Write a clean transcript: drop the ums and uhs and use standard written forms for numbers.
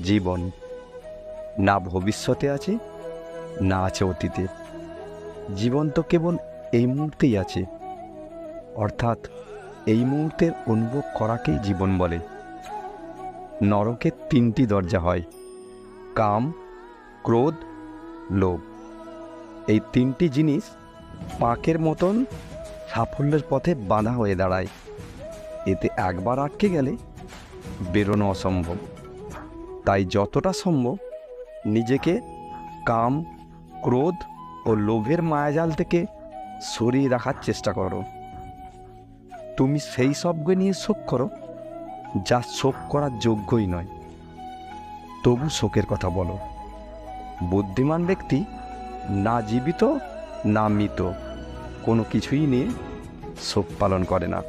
জীবন না ভবিষ্যতে আছে, না আছে অতীতে। জীবন তো কেবল এই মুহূর্তেই আছে, অর্থাৎ এই মুহূর্তের অনুভব করাকেই জীবন বলে। নরকের 3টি দরজা হয়: কাম, ক্রোধ, লোভ। এই 3টি জিনিস পাঁকের মতন সাফল্যের পথে বাঁধা হয়ে দাঁড়ায়। এতে একবার আটকে গেলে বেরোনো অসম্ভব। তাই যতটা সম্ভব নিজেকে কাম, ক্রোধ ও লোভের মায়াজাল থেকে সরিয়ে রাখার চেষ্টা করো। তুমি সেই সবকে নিয়ে শোক করো যা শোক করার যোগ্যই নয়, তবু শোকের কথা বলো। বুদ্ধিমান ব্যক্তি না জীবিত না মৃত কোনো কিছুই নিয়ে শোক পালন করে না।